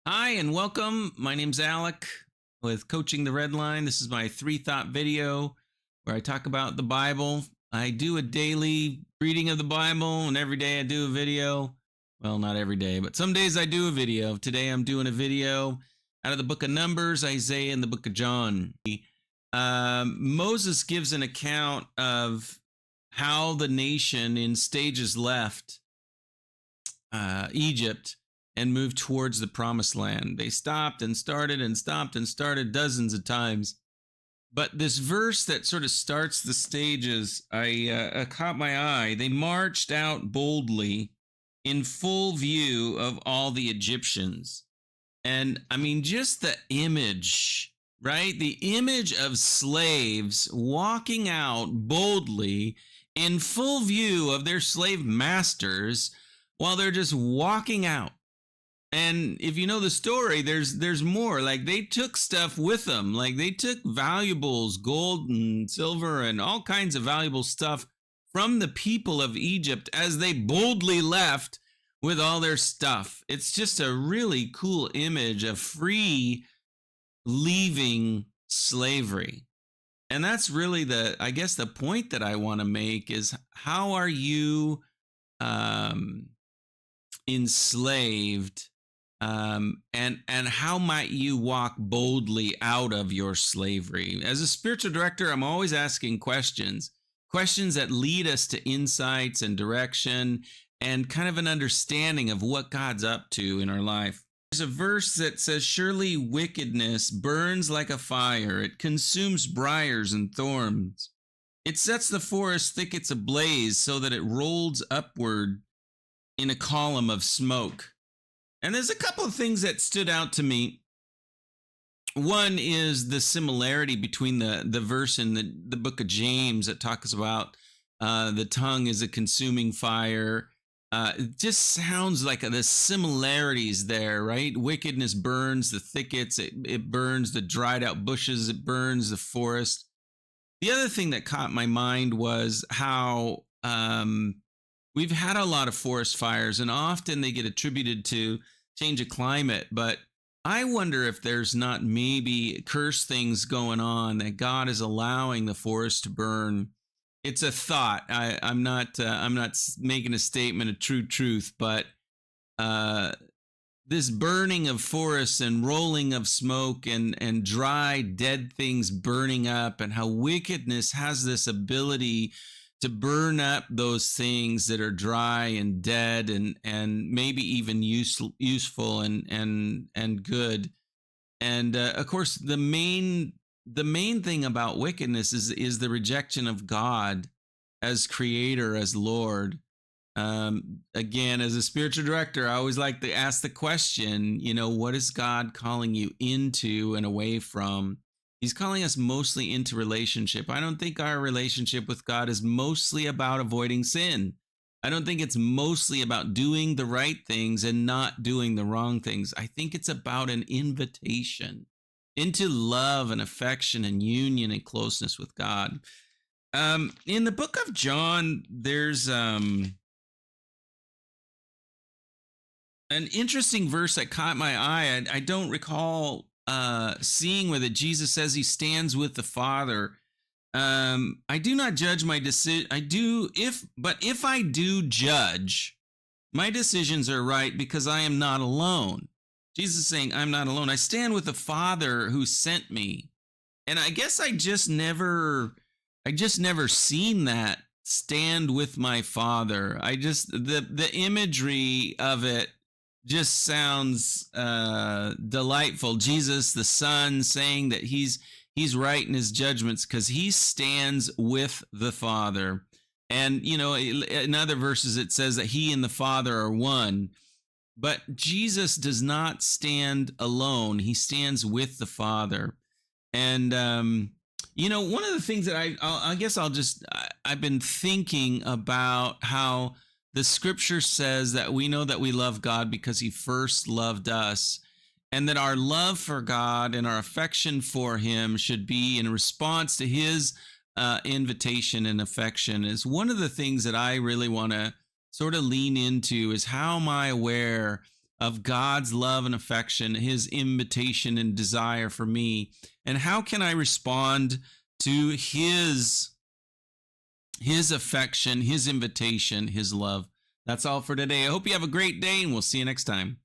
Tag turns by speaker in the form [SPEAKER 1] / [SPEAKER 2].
[SPEAKER 1] Hi and welcome. My name's Alec with Coaching the Red Line. This is my three thought video where I talk about the Bible. I do a daily reading of the Bible, and every day I do a video. Well, not every day, but some days I do a video. Today I'm doing a video out of the book of Numbers, Isaiah, and the book of John. Moses gives an account of how the nation in stages left Egypt and moved towards the promised land. They stopped and started and stopped and started dozens of times. But this verse that sort of starts the stages, I caught my eye. They marched out boldly in full view of all the Egyptians. And I mean, just the image, right? The image of slaves walking out boldly in full view of their slave masters while they're just walking out. And if you know the story, there's more. Like, they took stuff with them. Like, they took valuables, gold and silver and all kinds of valuable stuff from the people of Egypt as they boldly left with all their stuff. It's just a really cool image of free leaving slavery. And that's really I guess the point that I want to make is, how are you enslaved? And how might you walk boldly out of your slavery? As a spiritual director, I'm always asking questions that lead us to insights and direction and kind of an understanding of what God's up to in our life. There's a verse that says, "Surely wickedness burns like a fire. It consumes briars and thorns. It sets the forest thickets ablaze so that it rolls upward in a column of smoke." And there's a couple of things that stood out to me. One is the similarity between the verse in the book of James that talks about the tongue is a consuming fire. It just sounds like the similarities there, right? Wickedness burns the thickets, it burns the dried out bushes, it burns the forest. The other thing that caught my mind was how we've had a lot of forest fires, and often they get attributed to change of climate. But I wonder if there's not maybe curse things going on that God is allowing the forest to burn. It's a thought. I'm not making a statement of true truth, but this burning of forests and rolling of smoke and dry dead things burning up, and how wickedness has this ability to burn up those things that are dry and dead and maybe even useful and good. And of course, the main thing about wickedness is the rejection of God as creator, as Lord. Again, as a spiritual director, I always like to ask the question, what is God calling you into and away from? He's calling us mostly into relationship. I don't think our relationship with God is mostly about avoiding sin. I don't think it's mostly about doing the right things and not doing the wrong things. I think it's about an invitation into love and affection and union and closeness with God. In the book of John, there's an interesting verse that caught my eye. I don't recall seeing where that Jesus says he stands with the Father. I do not judge my decision. If I do judge, my decisions are right because I am not alone. Jesus is saying, I'm not alone. I stand with the Father who sent me. And I guess I just never seen that, stand with my Father. The imagery of it just sounds delightful. Jesus, the Son, saying that he's right in his judgments because he stands with the Father. And, in other verses, it says that he and the Father are one. But Jesus does not stand alone. He stands with the Father. And, one of the things that I've been thinking about how the scripture says that we know that we love God because he first loved us, and that our love for God and our affection for him should be in response to his invitation and affection. Is one of the things that I really want to sort of lean into, is how am I aware of God's love and affection, his invitation and desire for me? And how can I respond to his affection, his invitation, his love? That's all for today. I hope you have a great day, and we'll see you next time.